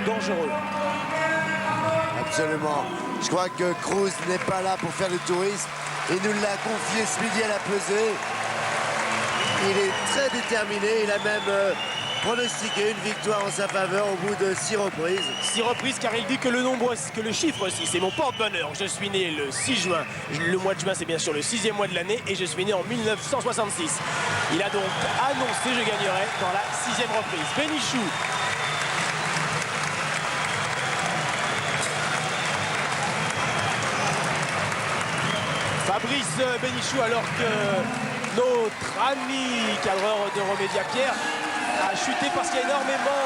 dangereux. Absolument. Je crois que Cruz n'est pas là pour faire le tourisme. Il nous l'a confié ce midi à la pesée. Il est très déterminé. Il a même pronostiqué une victoire en sa faveur au bout de 6 reprises. 6 reprises, car il dit que le chiffre 6, c'est mon porte-bonheur. Je suis né le 6 juin. Le mois de juin, c'est bien sûr le 6e mois de l'année, et je suis né en 1966. Il a donc annoncé je gagnerai dans la 6e reprise. Bénichou. Fabrice Bénichou, alors que notre ami cadreur de Remédia Pierre a chuté parce qu'il y a énormément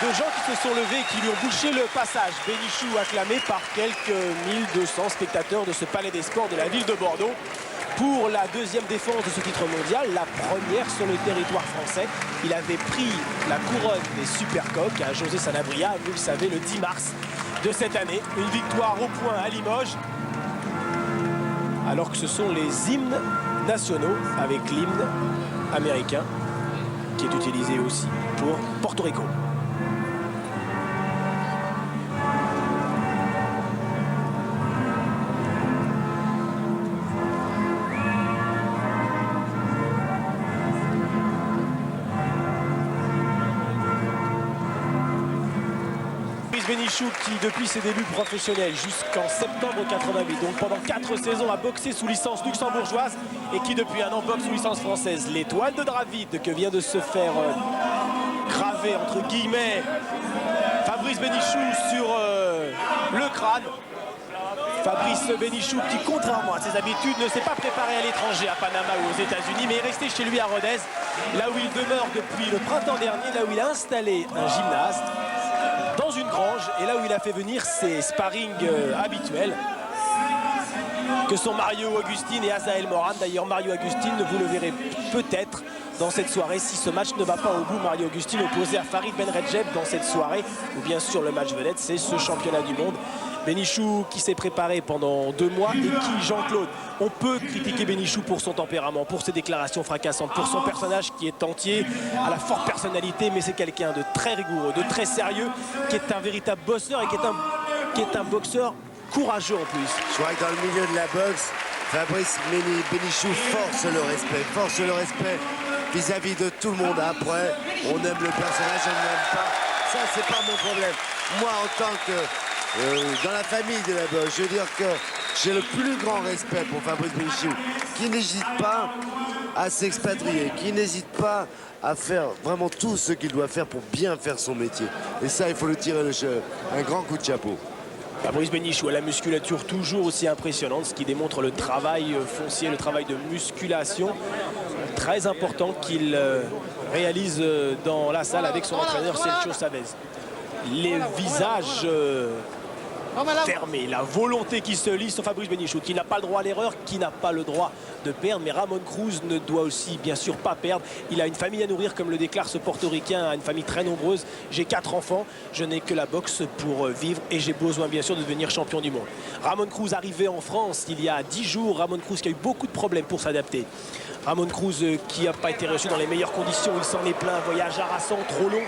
de gens qui se sont levés et qui lui ont bouché le passage. Bénichou acclamé par quelques 1200 spectateurs de ce palais des sports de la ville de Bordeaux pour la deuxième défense de ce titre mondial, la première sur le territoire français. Il avait pris la couronne des Supercoques à José Sanabria, vous le savez, le 10 mars de cette année. Une victoire au point à Limoges, alors que ce sont les hymnes nationaux avec l'hymne américain qui est utilisé aussi pour Porto Rico. Bénichou qui, depuis ses débuts professionnels jusqu'en septembre 88, donc pendant 4 saisons, a boxé sous licence luxembourgeoise et qui depuis un an boxe sous licence française. L'étoile de David que vient de se faire graver entre guillemets Fabrice Bénichou sur le crâne. Fabrice Bénichou qui, contrairement à ses habitudes, ne s'est pas préparé à l'étranger, à Panama ou aux États-Unis, mais est resté chez lui à Rodez, là où il demeure depuis le printemps dernier, là où il a installé un gymnase dans une grange, et là où il a fait venir ses sparring habituels, que sont Mario Augustine et Azael Moran. D'ailleurs, Mario Augustine, vous le verrez peut-être dans cette soirée, si ce match ne va pas au bout. Mario Augustine opposé à Farid Benredjeb dans cette soirée, où bien sûr le match vedette, c'est ce championnat du monde. Bénichou qui s'est préparé pendant 2 mois et qui, Jean-Claude, on peut critiquer Bénichou pour son tempérament, pour ses déclarations fracassantes, pour son personnage qui est entier, à la forte personnalité, mais c'est quelqu'un de très rigoureux, de très sérieux, qui est un véritable bosseur et qui est un boxeur courageux en plus. Je crois que dans le milieu de la boxe, Fabrice Bénichou force le respect vis-à-vis de tout le monde. Après, on aime le personnage, on n'aime pas. Ça, c'est pas mon problème. Moi, en tant que dans la famille de la boxe, je veux dire que j'ai le plus grand respect pour Fabrice Bénichou, qui n'hésite pas à s'expatrier, qui n'hésite pas à faire vraiment tout ce qu'il doit faire pour bien faire son métier. Et ça, il faut le tirer un grand coup de chapeau. Fabrice Bénichou a la musculature toujours aussi impressionnante, ce qui démontre le travail foncier, le travail de musculation très important qu'il réalise dans la salle avec son entraîneur Sergio Savez. Les visages fermé, la volonté qui se lit sur Fabrice Bénichou, qui n'a pas le droit à l'erreur, qui n'a pas le droit de perdre, mais Ramon Cruz ne doit aussi bien sûr pas perdre. Il a une famille à nourrir, comme le déclare ce portoricain, une famille très nombreuse. J'ai 4 enfants, je n'ai que la boxe pour vivre et j'ai besoin bien sûr de devenir champion du monde. Ramon Cruz arrivé en France il y a 10 jours, Ramon Cruz qui a eu beaucoup de problèmes pour s'adapter. Ramon Cruz qui n'a pas été reçu dans les meilleures conditions, il s'en est plaint, un voyage harassant, trop long,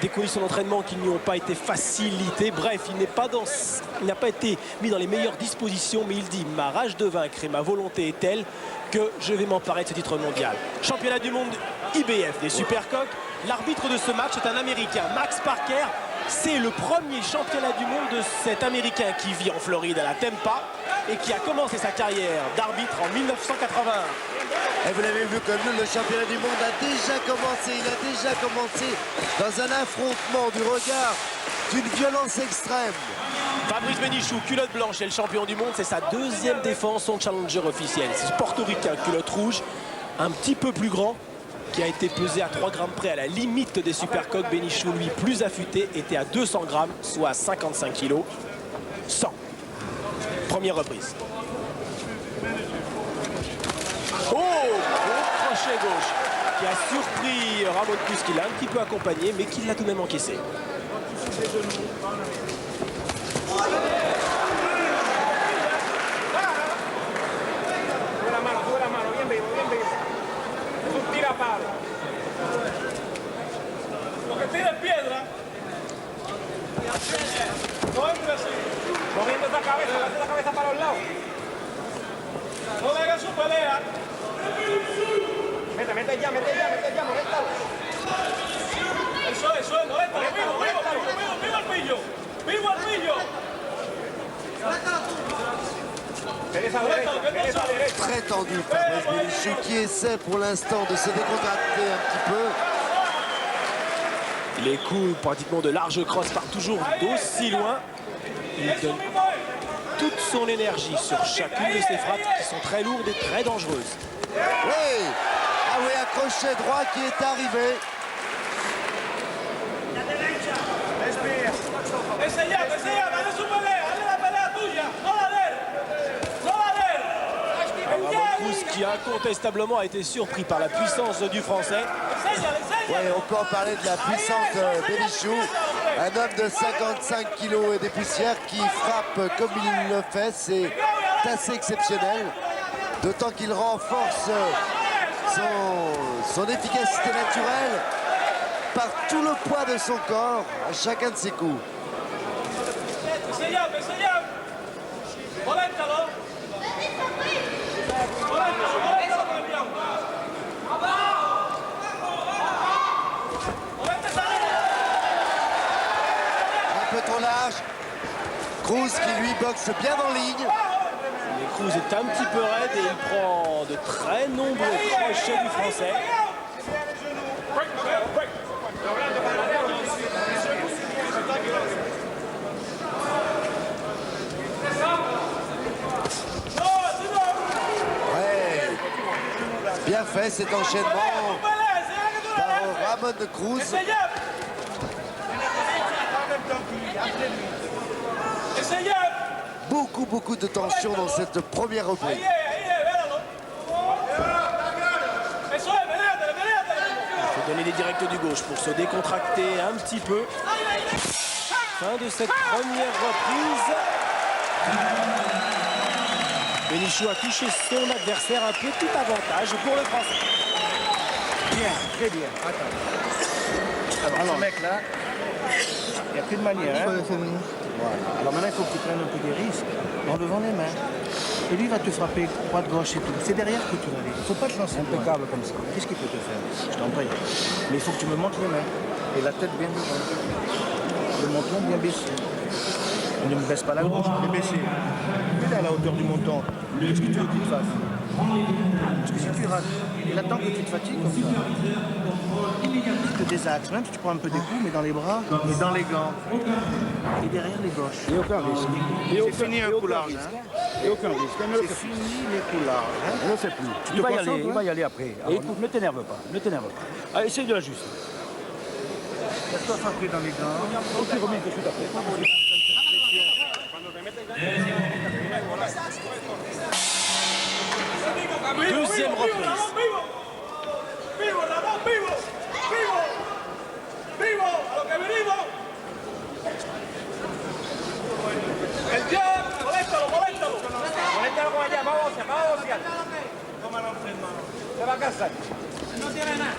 des conditions d'entraînement qui n'y ont pas été facilitées. Bref, il n'a pas été mis dans les meilleures dispositions, mais il dit « Ma rage de vaincre et ma volonté est telle que je vais m'emparer de ce titre mondial. » Championnat du monde IBF des Supercoques. L'arbitre de ce match est un Américain, Max Parker. C'est le premier championnat du monde de cet Américain qui vit en Floride à la Tampa et qui a commencé sa carrière d'arbitre en 1981. Et vous l'avez vu comme nous, le championnat du monde a déjà commencé. Il a déjà commencé dans un affrontement du regard d'une violence extrême. Fabrice Bénichou, culotte blanche, est le champion du monde. C'est sa 2e défense, son challenger officiel. C'est ce portoricain, culotte rouge, un petit peu plus grand, qui a été pesé à 3 grammes près à la limite des Supercoques. Bénichou, lui, plus affûté, était à 200 grammes, soit 55 kilos. 100. Première reprise. Oh, gros crochet gauche qui a surpris Ramon Cruz, qui l'a un petit peu accompagné, mais qui l'a tout de même encaissé. No entre así. Moviendo esa cabeza, mete la cabeza para los lados. No le hagas su pelea. Mete ya, moléstalo. Eso es, moléstalo. Vivo al pillo. Vivo al pillo. Très tendu, Fabrice Bénichou, qui essaie pour l'instant de se décontracter un petit peu. Les coups pratiquement de large crosse partent toujours d'aussi loin. Il donne toute son énergie sur chacune de ses frappes qui sont très lourdes et très dangereuses. Oui, ah oui, un crochet droit qui est arrivé. Ese ya, dale su pelea, dale la pelea tuya. No la de él. Cruz qui incontestablement a été surpris par la puissance du Français. Ouais, on peut en parler de la puissance de Bénichou, un homme de 55 kilos et des poussières qui frappe comme il le fait, c'est assez exceptionnel, d'autant qu'il renforce son efficacité naturelle par tout le poids de son corps à chacun de ses coups. Trop large. Cruz qui lui boxe bien en ligne. Mais Cruz est un petit peu raide et il prend de très nombreux crochets du Français. Ouais. Bien fait cet enchaînement par Ramon Cruz. Beaucoup de tension dans cette première reprise. Il faut donner les directs du gauche pour se décontracter un petit peu. Fin de cette première reprise. Bénichou a touché son adversaire, un petit avantage pour le Français. Bien, très bien. Attends. Alors, ce mec-là, il n'y a plus de manière. Hein. Voilà. Alors maintenant, il faut que tu prennes un peu des risques en levant les mains. Et lui, il va te frapper droite-gauche et tout. C'est derrière que tu vas aller. Il ne faut pas te lancer impeccable comme ça. Qu'est-ce qu'il peut te faire? Je t'en prie. Mais il faut que tu me montres les mains. Et la tête bien devant. Le menton bien baissé. Ne me baisse pas la gauche, mais baissé. Mets à la hauteur du menton. Qu'est-ce que tu veux qu'il te fasse? Parce que si tu rates, il attend que tu te fatigues comme ça. Tu te désaxes, même si tu prends un peu des coups, mais dans les bras et dans les gants. Et derrière les gauches. Il n'y a aucun risque. C'est fini un coup large. Hein. Il n'y a aucun risque. C'est fini les coups larges. Hein. On ne le fait plus. Il va y aller après. Et écoute, ne t'énerve pas. Ne t'énerve pas. Allez, essaye de l'ajuster. Laisse-toi frapper dans les gants. Donc tu remets tout de suite après. Deuxième reprise. Vivo, Ramón, vivo. Vivo, a lo que venimos. El jab, moléstalo. Moléstalo con allá, vamos a boxear. Tómalo en mano. Se va a cansar. No tiene nada.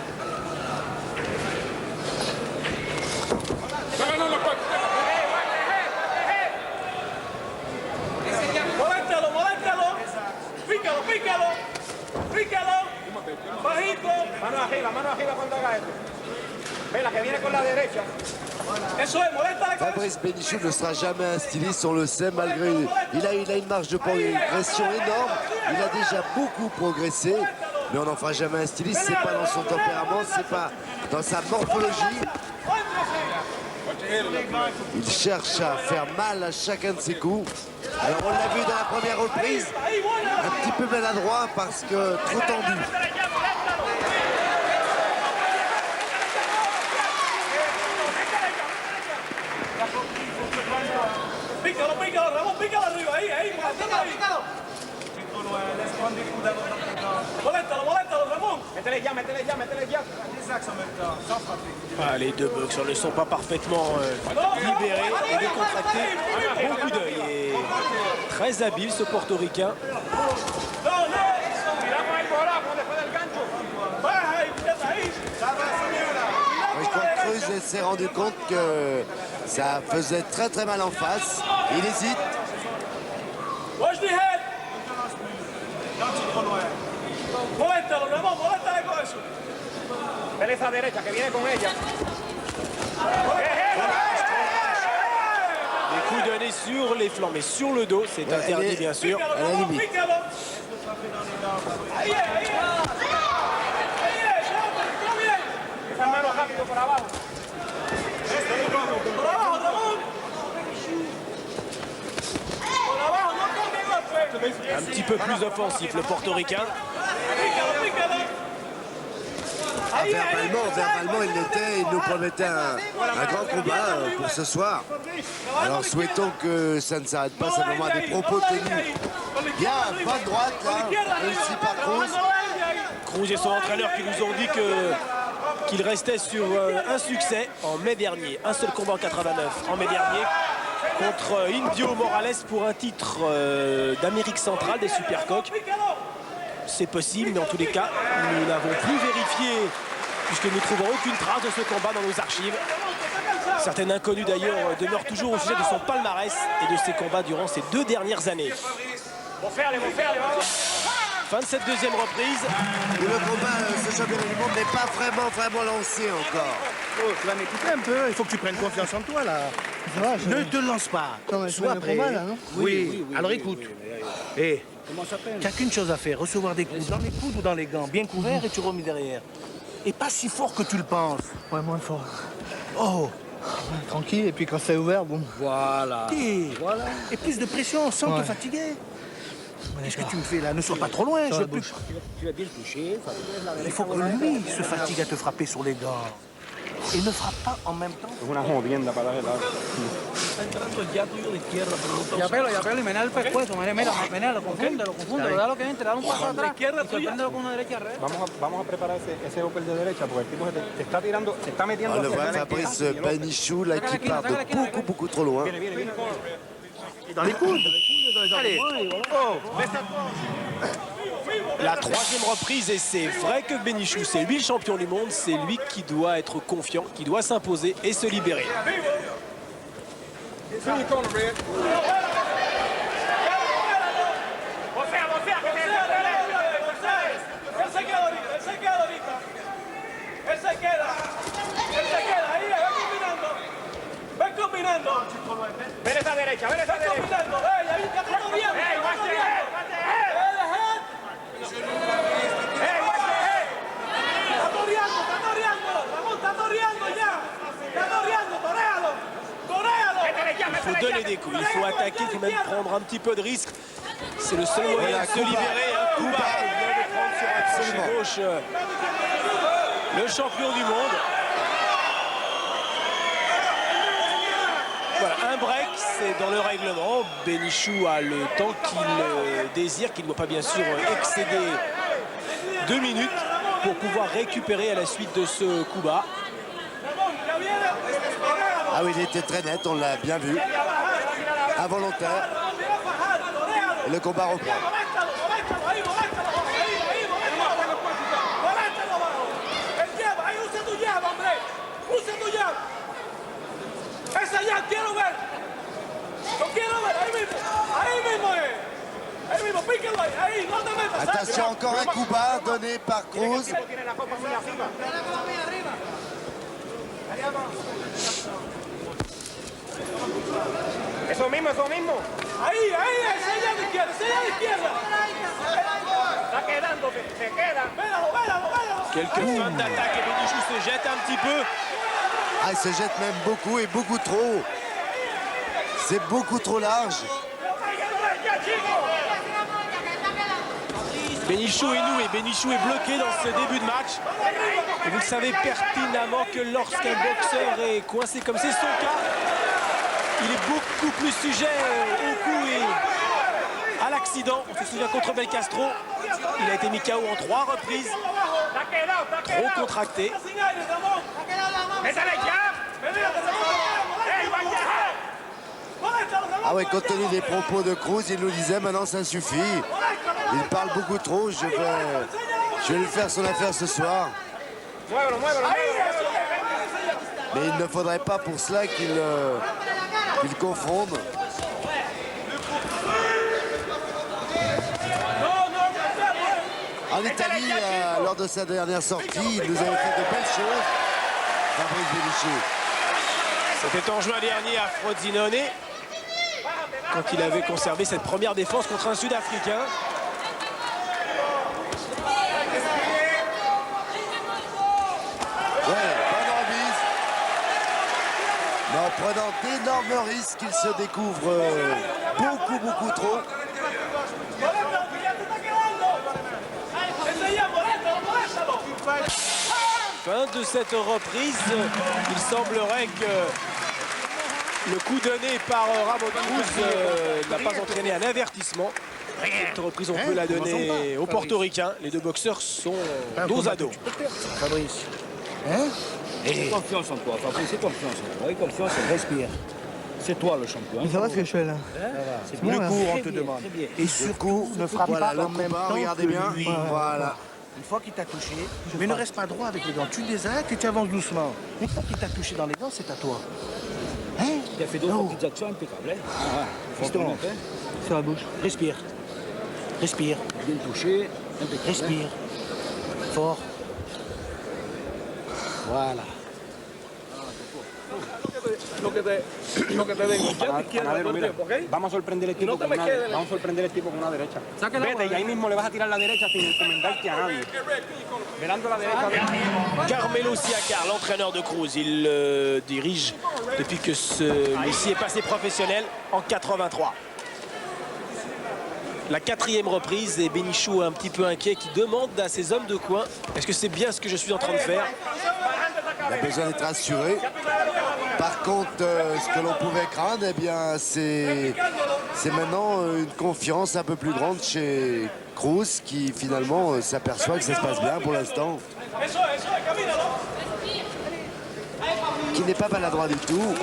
No, moléstalo. Pícalo. Bajito. Mano arriba cuando haga esto. Ve la que viene con la derecha. Eso es, molesta la cabeza. Fabrice Bénichou ne sera jamais un styliste, on le sait, malgré... Il a une marge de progression énorme. Il a déjà beaucoup progressé. Mais on n'en fera jamais un styliste. C'est pas dans son tempérament, c'est pas dans sa morphologie. Il cherche à faire mal à chacun de ses coups. Alors on l'a vu dans la première reprise, un petit peu maladroit parce que trop tendu. Pícalo, Ramón, pícalo arriba, ahí, pícalo. Moléstalo, Ramón. Métele ya. Ah, les deux boxeurs ne sont pas parfaitement libérés et décontractés. Bon coup d'œil et très habile ce portoricain. Cruz s'est rendu compte que Ça faisait très très mal en face. Il hésite. Watch the head. Moléntalo, Ramón, moléntale con eso. Vele esa derecha que viene con ella. Les coups donnés sur les flancs, mais sur le dos, c'est interdit bien sûr. À la limite. Ahí es, ahí es. Ahí es, está bien. Esa mano rápido por abajo. Por abajo, Ramón. Por abajo, no toque golpe. Un petit peu plus offensif, le portoricain. Pícalo, pícalo. Ah, verbalement, il l'était. Il nous promettait un grand combat pour ce soir. Alors souhaitons que ça ne s'arrête pas simplement à des propos tenus. Bien, pas de droite là, réussi par Cruz. Cruz et son entraîneur qui nous ont dit qu'il restait sur un succès en mai dernier. Un seul combat en 89 en mai dernier contre Indio Morales pour un titre d'Amérique centrale des Supercoques. C'est possible, mais en tous les cas, nous n'avons plus vérifié puisque nous ne trouvons aucune trace de ce combat dans nos archives. Certaines inconnues d'ailleurs demeurent toujours au sujet de son palmarès et de ses combats durant ces 2 dernières années. Fin de cette deuxième reprise. Et le combat, ce championnat du monde n'est pas vraiment lancé encore. Oh, tu vas m'écouter un peu, il faut que tu prennes confiance en toi là. Ne te lance pas. Sois prêt. combat, là, non? Oui. Alors écoute. Hé, tu n'as qu'une chose à faire, recevoir des coups dans les coudes ou dans les gants, bien couverts et tu remis derrière. Et pas si fort que tu le penses. Ouais, moins fort. Oh, Tranquille, et puis quand c'est ouvert, bon. voilà. Et plus de pression sans te fatiguer. Qu'est-ce que tu me fais là? Ne sois pas trop loin. Je veux plus... Tu vas bien le toucher. Il faut que lui se fatigue à te frapper sur les gants. Et ne frappe pas en même temps. Es una jodienda para darle Ya pelo, y menea el pescuezo, menea, lo confunde, da lo que entre, da un paso atrás y sorpréndelo con una derecha al revés. Vamos a preparar ese upper de derecha porque el tipo te está tirando, se está metiendo. On le voit hacia Fabrice la izquierda. Benichou là qui part de beaucoup trop loin. Viene. Dans les coudes. Allez. La troisième reprise, et c'est vrai que Benichou, c'est lui le champion du monde, c'est lui qui doit être confiant, qui doit s'imposer et se libérer. Ven esa derecha, ven esa derecha. Il faut donner des coups, il faut attaquer, il faut même prendre un petit peu de risque. C'est le seul moyen de se libérer. Un coup bas, il vient de prendre sur un crochet gauche le champion du monde. Voilà, un break, c'est dans le règlement. Benichou a le temps qu'il désire, qu'il ne doit pas bien sûr excéder 2 minutes pour pouvoir récupérer à la suite de ce coup bas. Ah oui, il était très net, on l'a bien vu. Involontaire. Et le combat reprend. Attention, encore un coup bas donné par Cruz. Eso mismo. Ahí, enseña de izquierda. Está quedando, se queda. Vélalo. Quelques feintes d'attaque et Benichou se jette un petit peu. Ah, il se jette même beaucoup et beaucoup trop. C'est beaucoup trop large. Benichou est noué, Benichou est bloqué dans ce début de match. Et vous savez pertinemment que lorsqu'un boxeur est coincé comme c'est son cas, il est beaucoup plus sujet au coup et à l'accident. On se souvient contre Belcastro, il a été mis KO en 3 reprises. Trop contracté. Ah ouais, compte tenu des propos de Cruz, il nous disait maintenant ça suffit. Il parle beaucoup trop, je vais lui faire son affaire ce soir. Mais il ne faudrait pas pour cela qu'il confonde. En Italie, lors de sa dernière sortie, il nous avait fait de belles choses. Fabrice Bénichou. C'était en juin dernier à Frosinone, quand il avait conservé cette première défense contre un Sud-Africain. Ouais, bonne remise. Mais en prenant d'énormes risques, il se découvre beaucoup trop. Fin de cette reprise, il semblerait que le coup donné par Ramon Cruz n'a pas entraîné un avertissement. Cette reprise, on peut la donner aux Portoricains. Les deux boxeurs sont dos à dos. Fabrice. Hein? Confiance en toi, Fabrice, c'est confiance en toi. Confiance, respire. C'est toi le champion. Ça va ce que je fais là? C'est le coup, on te demande. Et surtout, ne frappe Voilà, pas le en même combat, temps regardez que bien. lui. Voilà. Une fois qu'il t'a touché, mais ne reste pas droit avec les dents. Tu les as, tu avances doucement. Une fois qu'il t'a touché dans les dents, c'est à toi. Hein? Il a fait d'autres petites actions impeccables. Hein. Justement. Sur la bouche. Respire. Respire. Bien touché, impeccable. Respire. Fort. Voilà. Lo que te digo, ya te quiero Panadero, mira, ¿ok? vamos a sorprender el tipo No te con me una, quedes. vamos a sorprender el tipo con una derecha. Sáquela, Vete y ahí mismo le vas a tirar la derecha sin encomendarte a nadie. Velando la derecha. Carmelo Siacar, l'entraîneur de Cruz, il le dirige depuis que celui-ci est passé professionnel en 83. La quatrième reprise et Bénichou un petit peu inquiet qui demande à ses hommes de coin: est-ce que c'est bien ce que je suis en train de faire? Il a besoin d'être assuré. Par contre, ce que l'on pouvait craindre, eh bien, c'est maintenant une confiance un peu plus grande chez Cruz qui finalement s'aperçoit que ça se passe bien pour l'instant. Qui n'est pas maladroit du tout.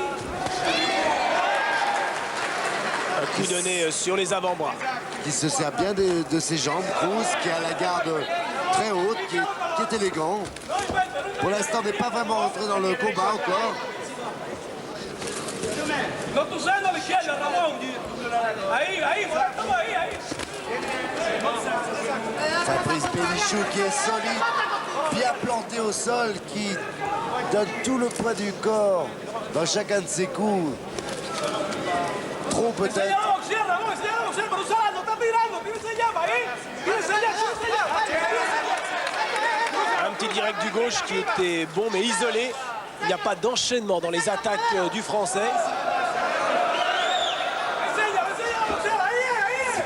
Un coup donné sur les avant-bras. Qui se sert bien de ses jambes. Cruz qui a la garde très haute, qui est élégant. Pour l'instant, n'est pas vraiment rentré dans le combat encore. No, tú sabes a la izquierda, Ramón. Ahí, estamos ahí. Fabrice Bénichou qui est solide, bien planté au sol, qui donne tout le poids du corps dans chacun de ses coups. Trop peut-être. Enseña la boxea, Ramón, enseña la boxea, pero Sara no está tirando, tienes llama ahí. Tienes llama. Un petit direct du gauche qui était bon mais isolé. Il n'y a pas d'enchaînement dans les attaques du Français.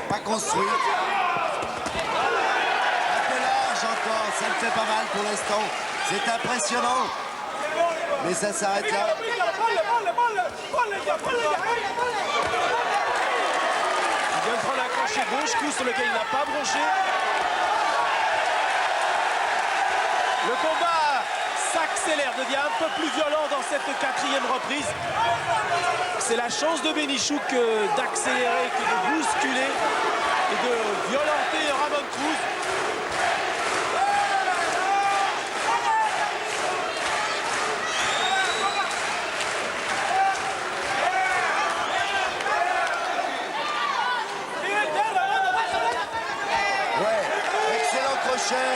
Pas construit. Un peu large encore, ça le fait pas mal pour l'instant. C'est impressionnant. Mais ça s'arrête là. Il vient de prendre un crochet gauche, coup sur lequel il n'a pas bronché. Le combat s'accélère, devient un peu plus violent dans cette quatrième reprise. C'est la chance de Bénichou d'accélérer, de bousculer et de violenter Ramon Cruz. Ouais, excellent crochet.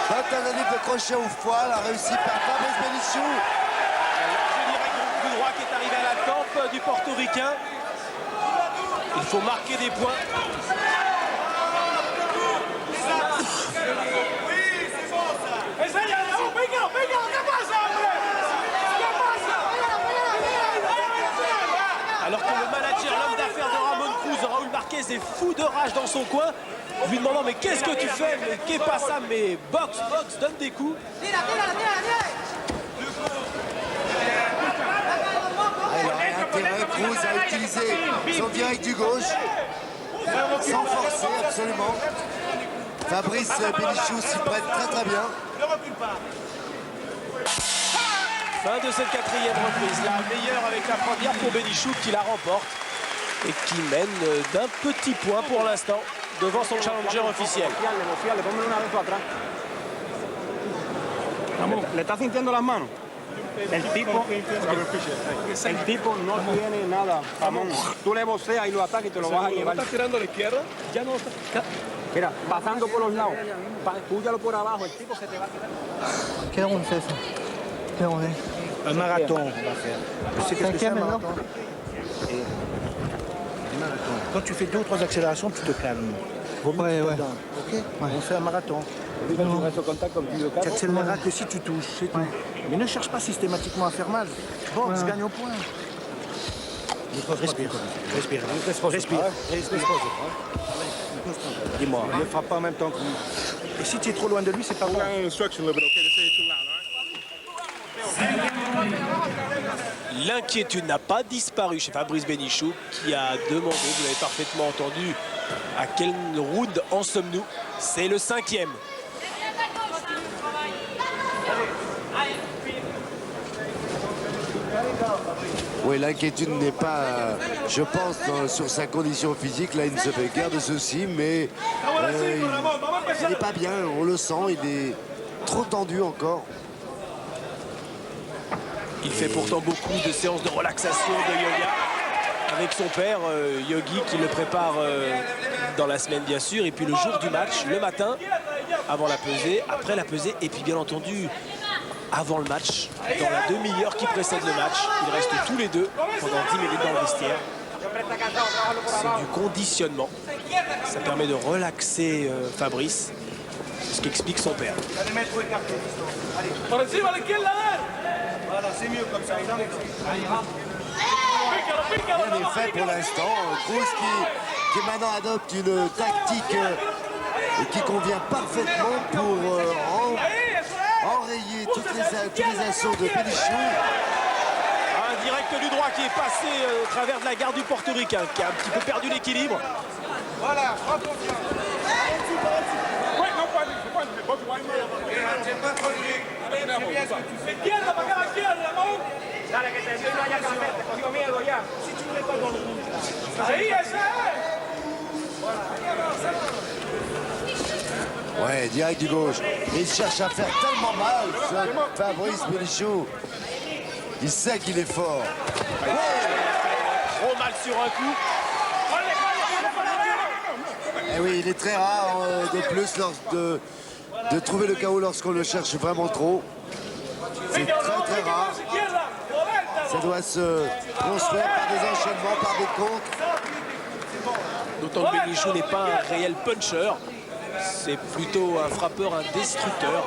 Bonne tentative de crochet au foie, a réussi par Fabrice Bénichou. Je dirais que le coup droit qui est arrivé à la tempe du Portoricain. Il faut marquer des points. Enseña, Ramón, pícalo, ¿qué pasa, hombre? ¿Qué pasa? Alors que le manager, l'homme d'affaires de Ramon Cruz, Raúl Marquez, est fou de rage dans son coin, lui demandant: mais qu'est-ce que tu fais? Mais qu'est pas ça? Mais boxe, donne des coups. Il aurait intérêt, Cruz, à utiliser son direct du gauche, sans forcer absolument. Fabrice Bénichou s'y prête très bien. Fin de cette quatrième reprise, la meilleure avec la première pour Bénichou qui la remporte et qui mène d'un petit point pour l'instant devant son challenger officiel. Negociarle, ponme una de atrás. Ramón, ¿le estás sintiendo las manos? el tipo no tiene nada, Ramón. Tú le voceas y lo atacas y te lo vas a llevar. ¿Estás tirando a la izquierda? Ya no está. Mira, pasando por los lados, púyalo por abajo, el tipo se te va a tirar. Quelle heure on fait ça? Quelle heure on est? Un marathon, on va faire. Tu sais qu'est-ce que c'est un Cinquième, marathon? Et- un marathon. Quand tu fais 2 ou 3 accélérations, tu te calmes. Vaut mieux Ouais, que tu ouais. te donnes, ok? On fait un marathon. Tu restes au contact comme tu le Tu accélères que si tu touches, c'est tout. Mais ne cherche pas systématiquement à faire mal. Boxe, gagne au point. Respire. Respire. Respire. Respire. Dis-moi, ne frappe pas en même temps que lui. Et si tu es trop loin de lui, c'est pas bon. L'inquiétude n'a pas disparu chez Fabrice Bénichou qui a demandé, vous l'avez parfaitement entendu, à quel round en sommes-nous? C'est le 5e. Oui, l'inquiétude n'est pas, je pense, sur sa condition physique. Là, il ne se fait guère de soucis, mais il n'est pas bien, on le sent, il est trop tendu encore. Il fait pourtant beaucoup de séances de relaxation, de yoga avec son père, Yogi, qui le prépare dans la semaine, bien sûr. Et puis le jour du match, le matin, avant la pesée, après la pesée, et puis bien entendu, avant le match, dans la demi-heure qui précède le match. Ils restent tous les deux pendant 10 minutes dans le vestiaire. C'est du conditionnement. Ça permet de relaxer Fabrice, c'est ce qu'explique son père. Por encima a la izquierda, Voilà, c'est mieux comme ça. Rien n'est fait pour l'instant. Cruz qui maintenant adopte une tactique qui convient parfaitement pour enrayer tous les assauts de Bénichou. Un direct du droit qui est passé au travers de la garde du portoricain, qui a un petit peu perdu l'équilibre. Voilà, prends confiance. Ouais, non, pas izquierda, para acá, izquierda, Ramón. Dale, que te estoy allá, te cogió miedo ya. Ahí, esa es. Ouais, direct du gauche. Il cherche à faire tellement mal, ce Fabrice Bénichou. Il sait qu'il est fort. Trop mal sur un coup. Et oui, il est très rare de plus de trouver le chaos lorsqu'on le cherche vraiment trop. C'est très très rare. Ça doit se construire par des enchaînements, par des contres. D'autant que Bénichou n'est pas un réel puncher. C'est plutôt un frappeur, un destructeur.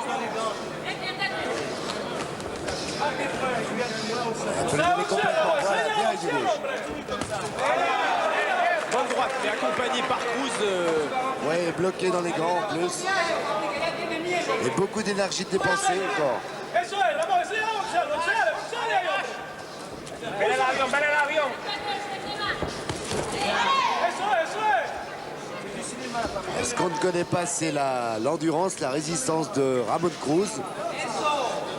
On peut le donner complètement. Voilà, direct du gauche. Bonne droite, mais accompagné par Cruz. Ouais, bloqué dans les grands en plus. Et beaucoup d'énergie dépensée encore. Eso es, Ramón, enséñale a boxear, boxeale ahí, hombre. Ven el avión, ven el avión. Eso es. Ce qu'on ne connaît pas, c'est l'endurance, la résistance de Ramon Cruz,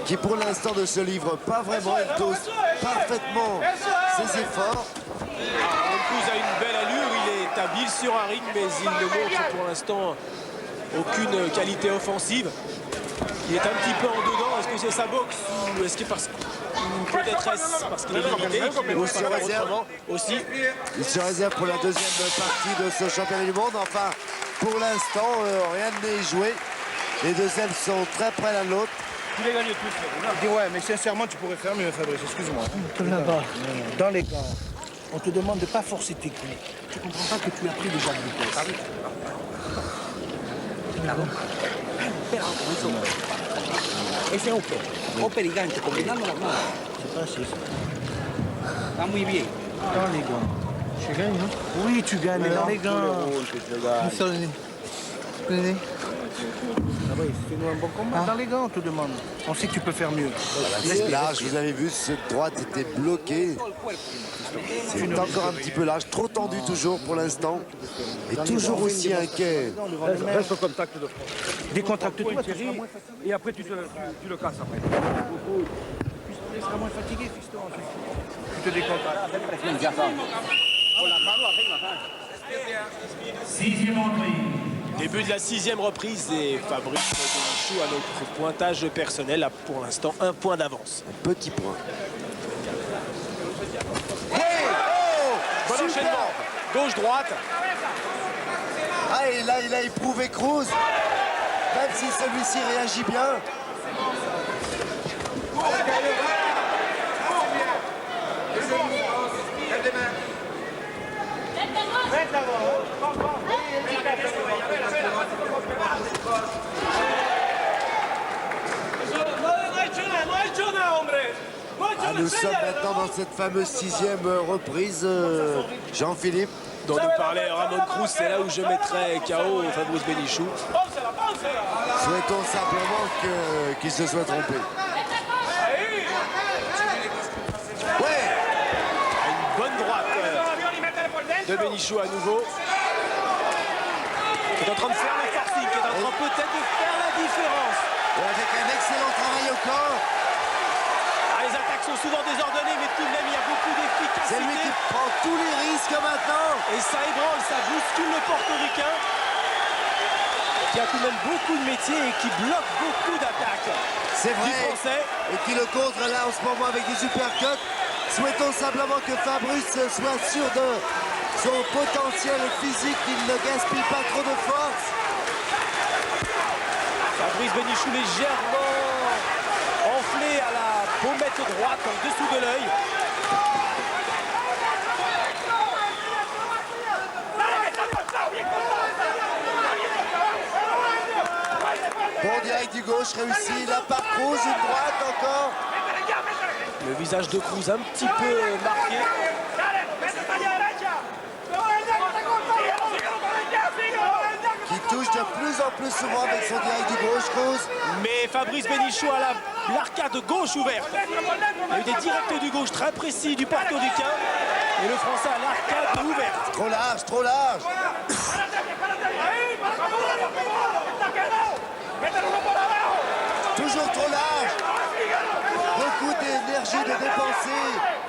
qui pour l'instant ne se livre pas vraiment. Il dose parfaitement ses efforts. Cruz a une belle allure, il est habile sur un ring, mais il ne montre pour l'instant aucune qualité offensive. Il est un petit peu en dedans. Est-ce que c'est sa boxe ou est-ce que peut-être parce qu'il est limité, Ou se réserve. aussi. Il se réserve pour la deuxième partie de ce championnat du monde. Enfin, pour l'instant, rien n'est joué. Les deux ailes sont très près l'un de l'autre. Je dis ouais, mais sincèrement, tu pourrais faire mieux, Fabrice, excuse-moi. Là-bas. Dans les gants, on te demande de ne pas forcer tes coups. Tu comprends pas que tu as pris déjà de vitesse. Ese upper y gancho, combinando las manos. C'est pas assez, ça. Está muy bien. Dans les gants. Je gagne, non? Oui, tu gagnes, mais dans les gants. Sur le nez. Le nez. Ah oui, fais-nous un bon combat. Dans les gants, on te demande. On sait que tu peux faire mieux. C'est large, vous avez vu, cette droite était bloquée. C'est encore un petit peu large, trop tendu toujours pour l'instant. Et toujours aussi inquiet. Reste au contact de front. Décontracte-toi, Thierry. Et après, tu le casses après. Tu seras moins fatigué, fiston. Tu te décontractes. Con las manos arriba, ¿sabes? Sixième entrée, Début de la 6e reprise et Fabrice Benichou à notre pointage personnel a pour l'instant 1 point d'avance. Un petit point. Bon Super. enchaînement. Gauche-droite. Ah, et là, il a éprouvé Cruz. Même si celui-ci réagit bien. Ah, nous sommes maintenant dans cette fameuse 6e reprise, Jean-Philippe. Dont nous parlait Ramon Cruz, c'est là où je mettrais KO Fabrice Benichou. Souhaitons simplement qu'il se soit trompé. Ouais. Une bonne droite de Benichou à nouveau. Qui est en train de faire le forcing, qui est en train peut-être de faire la différence. Et avec un excellent travail au corps. Ah, les attaques sont souvent désordonnées, mais tout de même, il y a beaucoup C'est lui qui d'efficacité. prend tous les risques maintenant. Et ça ébranle, ça bouscule le portoricain, qui a tout de même beaucoup de métier et qui bloque beaucoup d'attaques. C'est Du vrai. Français. Et qui le contre là en ce moment avec des supercuts. Souhaitons simplement que Fabrice soit sûr de son potentiel physique, qu'il ne gaspille pas trop de force. Fabrice Benichou légèrement enflé à la pommette droite en dessous de l'œil. Bon direct du gauche réussi, la part Cruz, une droite encore. Le visage de Cruz un petit peu marqué. Qui touche de plus en plus souvent avec son direct du gauche, Cruz. Mais Fabrice Benichou a l'arcade gauche ouverte. Il y a eu des directs du gauche très précis du portoricain. Et le Français a l'arcade ouverte. Trop large, trop large. Toujours trop large. Beaucoup d'énergie de dépenser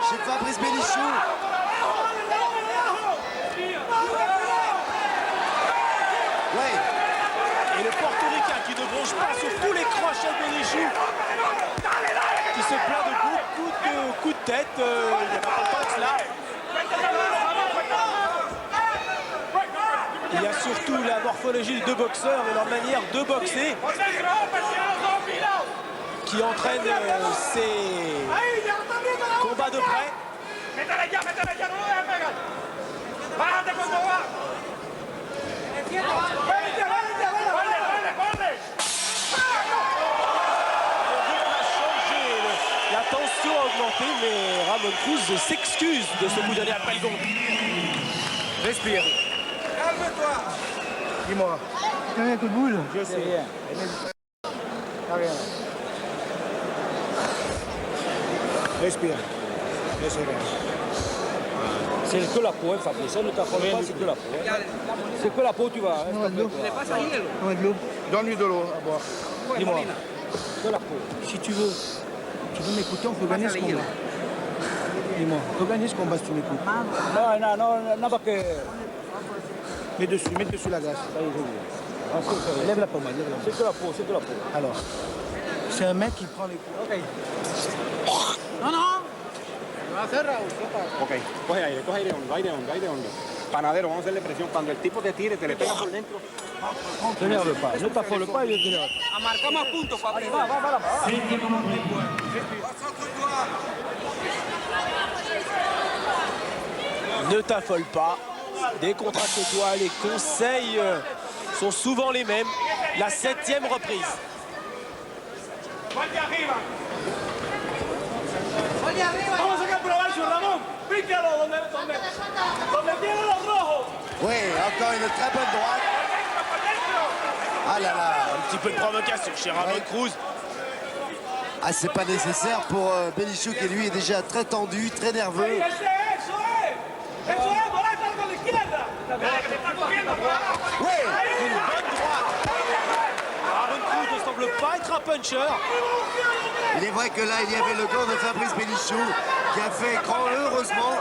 chez Fabrice Benichou. Ouais. Et le portoricain qui ne bronche pas sur tous les crochets de Benichou. Qui se plaint de beaucoup de coups de tête. Il n'y a pas tant que cela. Il y a surtout la morphologie des deux boxeurs et leur manière de boxer qui entraîne ces combats de près. La tension a augmenté, mais Ramon Cruz s'excuse de ce coup donné après le gong. Respire. Dis-moi. T'as un coup de boule. Je sais rien. T'as rien. Respire. Laisse rien. C'est que la peau, hein, Fabrice. Ne t'affole pas, c'est que la peau. Hein. C'est que la peau, tu vas. Hein, Toma de l'eau. Toma de l'eau. Donne-lui de l'eau à boire. Dis-moi. Que la peau. Si tu veux m'écouter, on peut gagner ce combat. Dis-moi, on peut gagner ce combat si tu m'écoutes. Non, parce que... Mets dessus la glace. Lève la pommade, lève la pommade. C'est que la peau, c'est que la peau. Alors, c'est un mec qui prend les coups. No, no. Lo va a hacer, Raúl. ¿Qué pasa? Ok, coge aire hondo, aire hondo, aire hondo. Panadero, vamos a hacerle presión. Cuando el tipo te tire, te le pega por dentro. Ne t'énerve pas, ne t'affole pas, il t'énerve. A marcar más puntos, Fabricio. Va là-bas. Ne t'affole pas. Décontracte-toi. Les conseils sont souvent les mêmes. La 7e reprise. Vamos a sacar por abajo, Ramón. Pícalo donde tiene los rojos. Oui, encore une très bonne droite. Ah là là. Un petit peu de provocation chez Ramon Cruz. Ah, c'est pas nécessaire pour Benichou qui lui est déjà très tendu, très nerveux. Eso es, molesta con la izquierda. Que se está cogiendo por abajo. Oui. Une bonne droite. Ramon Cruz ne semble pas être un puncher. Il est vrai que là, il y avait le gant de Fabrice Benichou qui a fait écran, heureusement.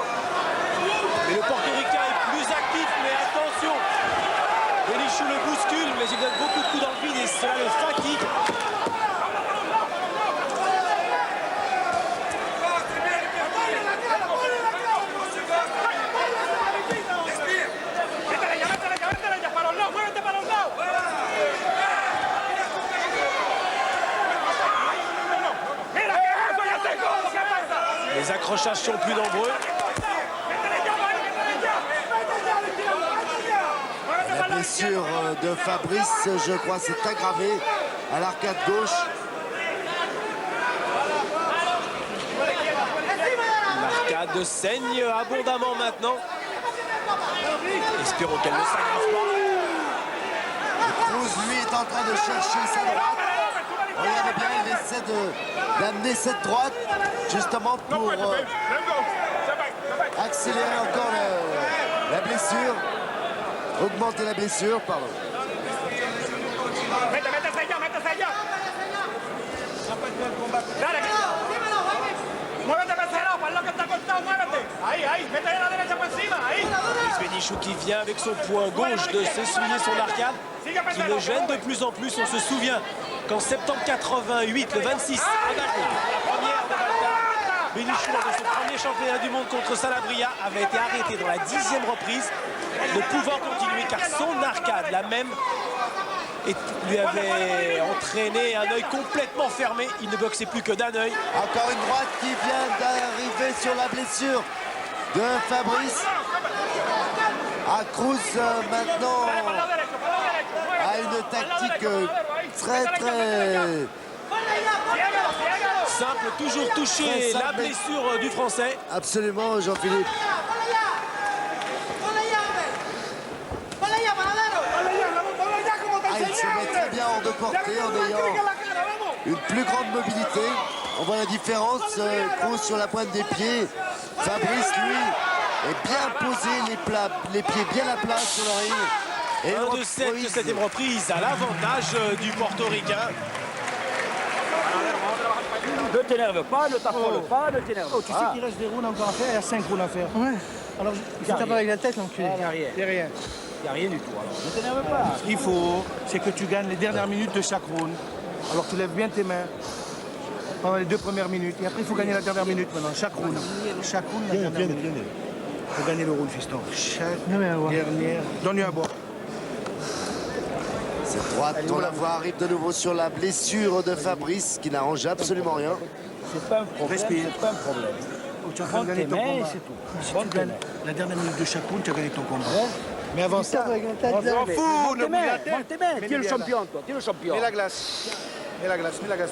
Mais le portoricain est plus actif, mais attention. Benichou le bouscule. cela le fatigue. Les accrochages sont plus nombreux. La blessure de Fabrice, je crois, s'est aggravée à l'arcade gauche. L'arcade saigne abondamment maintenant. Espérons qu'elle ne s'aggrave pas. Cruz, lui, est en train de chercher sa droite. Regardez bien, il essaie d'amener cette droite, justement pour accélérer encore la blessure. Augmenter la blessure, pardon. Luis Benichou qui vient avec son poing gauche de s'essuyer son arcade, qui le gêne de plus en plus. On se souvient qu'en septembre 88, le 26 à Bakou, la première de Balta, Benichou, lors de son premier championnat du monde contre Sanabria, avait été arrêté dans la 10e reprise, ne pouvant continuer car son arcade, la même, lui avait entraîné un œil complètement fermé. Il ne boxait plus que d'un œil. Encore une droite qui vient d'arriver sur la blessure de Fabrice. Cruz maintenant a une tactique très simple, toujours toucher simple, la blessure du Français. Absolument, Jean-Philippe. Il se met très bien hors de portée en ayant une plus grande mobilité. On voit la différence. Cruz sur la pointe des pieds. Fabrice, lui, est bien posé, les pieds bien à plat sur le ring. Et 1 de 7, 7e reprise à l'avantage du Portoricain. Ne t'énerve pas, ne t'affole pas, ne t'énerve pas. Oh, tu sais qu'il reste des rounds encore à faire, il y a 5 rounds à faire. Ouais. Alors, je tape avec la tête, l'enculé. Il n'y a rien. Il n'y a rien. Il n'y a rien du tout. Alors, ne t'énerve pas. Ce qu'il faut, c'est que tu gagnes les dernières minutes de chaque round. Alors, tu lèves bien tes mains pendant les 2 premières minutes. Et après, il faut gagner la dernière minute maintenant, chaque round. Chaque round, la dernière minute. Il faut gagner le round, fiston. Chaque dernière. Donne-lui à boire. Cette droite, on la voit, arrive de nouveau sur la blessure de Fabrice, qui n'arrange absolument rien. C'est pas un problème. Respire. C'est pas un problème. Oh, tu es en train de gagner ton Prends tes mains combat. et c'est tout. Si Prends tu tes gagnes mains. la dernière minute de chaque round, tu as gagné ton combat. Mais avant ça, On s'en fout, monte tes mains, monte tes mains. Tu es le champion, toi. Tu es le champion. Mets la glace. Mets la glace, mets la glace.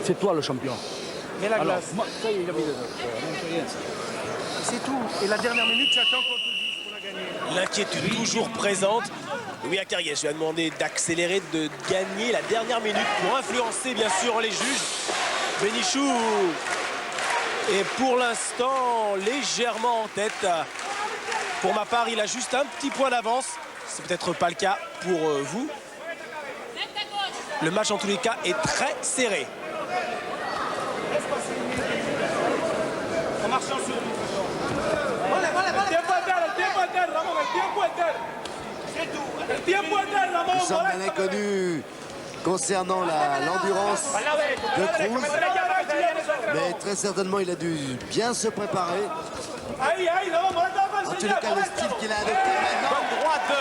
C'est toi le champion. Mets la Alors, glace. moi, ça y est, il a mis le C'est tout. Et la dernière minute, tu attends qu'on te dise pour la gagner. L'inquiétude toujours présente. Louis Acariès lui a demandé d'accélérer, de gagner la dernière minute pour influencer bien sûr les juges. Benichou est pour l'instant légèrement en tête. Pour ma part, il a juste un petit point d'avance. C'est peut-être pas le cas pour vous. Le match en tous les cas est très serré. Nous sommes à l'inconnu concernant l'endurance de Cruz. Mais très certainement, il a dû bien se préparer. En tous les cas, le style qu'il a adopté maintenant. Bonne droite de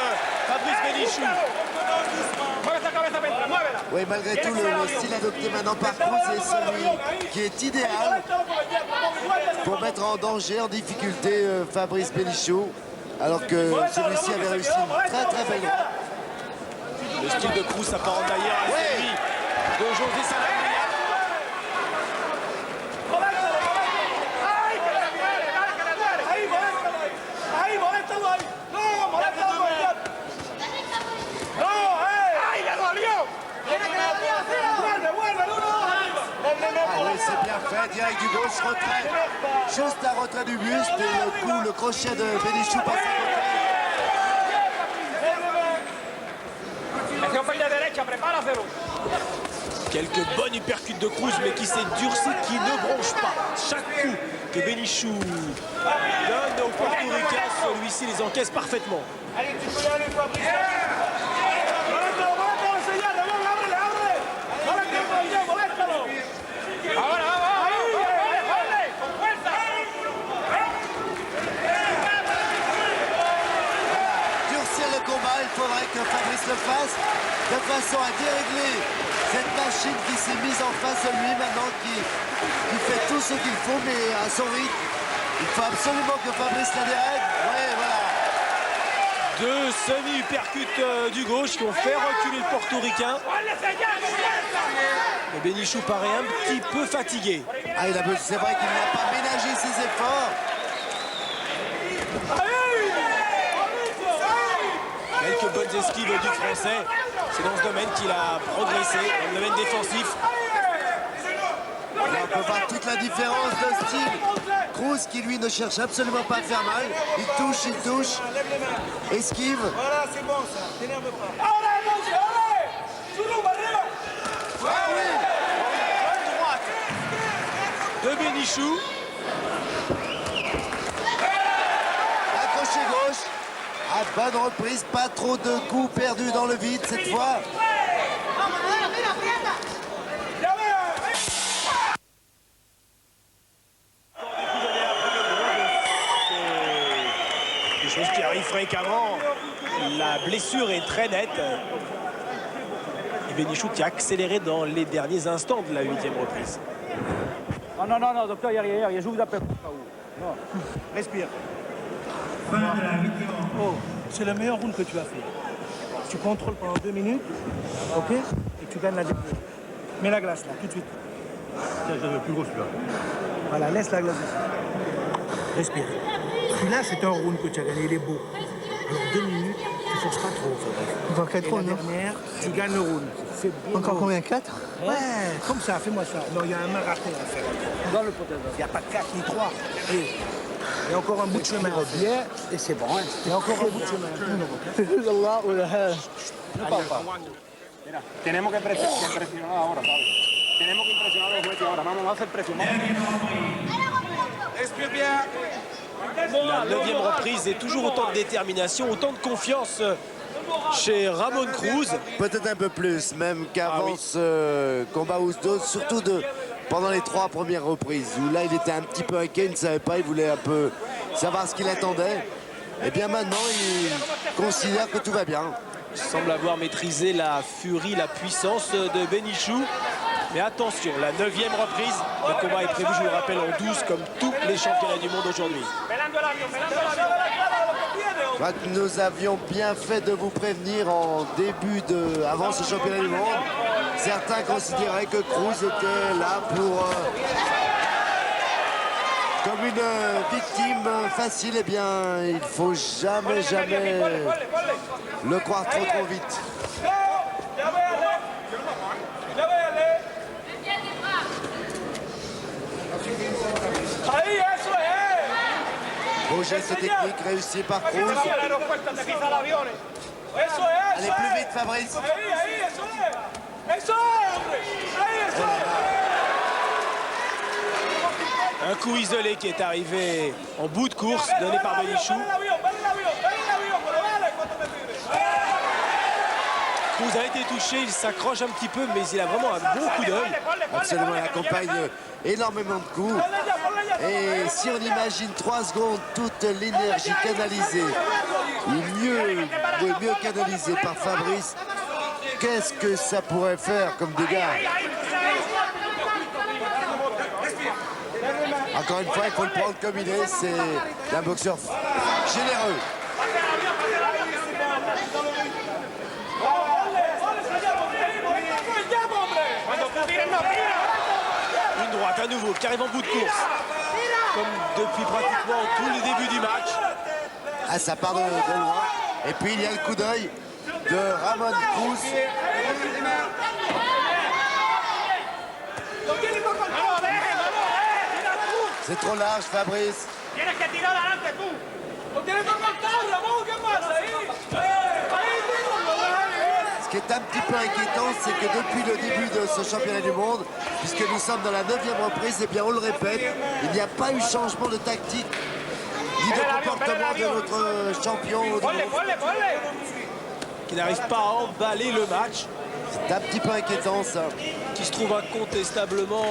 Fabrice Benichou. Oui, malgré tout, le style adopté maintenant par Cruz est celui qui est idéal pour mettre en danger, en difficulté Fabrice Benichou. Alors que celui-ci avait réussi une très très belle droite. Le style de Cruz s'apparente d'ailleurs à celui de José Sanabria. Ah oui, c'est bien fait, direct du gauche, retrait. Juste un retrait du buste et le crochet de Benichou passe à côté. Quelques bonnes uppercuts de Cruz, mais qui s'est durci, qui ne bronche pas. Chaque coup que Benichou donne au Portoricain, celui-ci les encaisse parfaitement. Allez, tu peux y aller, Fabrice. faudrait que Fabrice le fasse de façon à dérégler cette machine qui s'est mise en face de lui maintenant, qui fait tout ce qu'il faut, mais à son rythme. Il faut absolument que Fabrice la dérègle. Ouais, voilà. Deux semi-uppercuts du gauche qui ont fait reculer le portoricain. Et Benichou paraît un petit peu fatigué. Ah, c'est vrai qu'il n'a pas ménagé ses efforts. Quelques bonnes esquives du Français. C'est dans ce domaine qu'il a progressé, dans le domaine défensif. Là, on peut voir toute la différence de style. Cruz qui lui ne cherche absolument pas à faire mal. Il touche. Esquive. Voilà, c'est bon ça, t'énerve pas. Ah oui. De Benichou. Accroché gauche. À bonne reprise, pas trop de coups perdus dans le vide cette fois. Des choses qui arrivent fréquemment. La blessure est très nette. Et Benichou qui a accéléré dans les derniers instants de la 8e reprise. Non, docteur, il n'y a rien, je vous appelle. Non, respire. Oh, c'est le meilleur round que tu as fait. Tu contrôles pendant 2 minutes, ok? Et tu gagnes la dernière. Mets la glace là, tout de suite. C'est plus gros celui-là. Voilà, laisse la glace ici. Respire. Celui-là, c'est un round que tu as gagné, il est beau. Alors 2 minutes, tu forces pas trop. Dans 4 rounds, la non? dernière, tu gagnes le round. C'est bien Encore beau. combien? 4? Ouais, comme ça, fais-moi ça. Non, il y a un marathon à faire. Dans le potager. Il n'y a pas 4 ni 3. Et il y a encore un bout de chemin. Bien, et c'est bon. Hein. Il y a encore un bout de chemin. Allah, oh la hell. Ne parle pas. Mira, tenemos que presionar ahora, ¿sabes? Tenemos que impresionar a los jueces ahora. Vamos a hacer presión. Respire bien. La 9e reprise et toujours autant de détermination, autant de confiance chez Ramon Cruz. Peut-être un peu plus, même qu'avant ce combat Ousdos, surtout pendant les 3 premières reprises, où là il était un petit peu inquiet, il ne savait pas, il voulait un peu savoir ce qu'il attendait. Et bien maintenant, il considère que tout va bien. Il semble avoir maîtrisé la furie, la puissance de Benichou. Mais attention, la 9e reprise, le combat est prévu, je vous le rappelle, en 12, comme tous les championnats du monde aujourd'hui. Je crois que nous avions bien fait de vous prévenir avant ce championnat du monde. Certains considéraient que Cruz était là comme une victime facile. Eh bien, il faut jamais le croire trop vite. Beau geste technique réussi par Cruz. Allez plus vite, Fabrice. Un coup isolé qui est arrivé en bout de course, donné par Benichou. Cruz a été touché, il s'accroche un petit peu, mais il a vraiment un bon coup d'œil. Absolument, il accompagne énormément de coups. Et si on imagine 3 secondes toute l'énergie canalisée, mieux canalisée par Fabrice, qu'est-ce que ça pourrait faire comme dégâts? Encore une fois, il faut le prendre comme il est, c'est un boxeur généreux. Une droite à nouveau qui arrive en bout de course. Comme depuis pratiquement tout le début du match. Ah, ça part de loin. Et puis il y a le coup d'œil de Ramon Cruz. C'est trop large, Fabrice. Ce qui est un petit peu inquiétant, c'est que depuis le début de ce championnat du monde, puisque nous sommes dans la 9e reprise, et bien on le répète, il n'y a pas eu changement de tactique ni de comportement de notre champion. Qui n'arrive pas à emballer le match. C'est un petit peu inquiétant ça. Qui se trouve incontestablement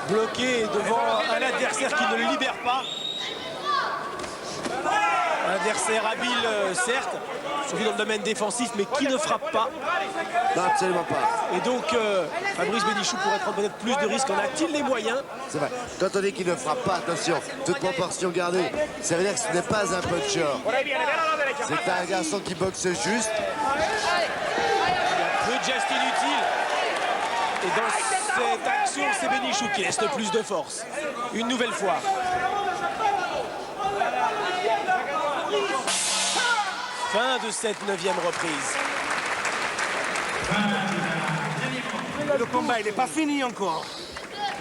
bloqué devant un adversaire qui ne le libère pas. Un adversaire habile, certes, surtout dans le domaine défensif, mais qui ne frappe pas. Non, absolument pas. Et donc, Fabrice Bénichou pourrait prendre peut-être plus de risques. En a-t-il les moyens? C'est vrai. Quand on dit qu'il ne frappe pas, attention, toute proportion gardée, ça veut dire que ce n'est pas un puncher. C'est un garçon qui boxe juste. Peu de gestes inutiles. Et dans cette action, c'est Bénichou qui laisse le plus de force. Une nouvelle fois. Fin de cette 9e reprise. Le combat, il n'est pas fini encore.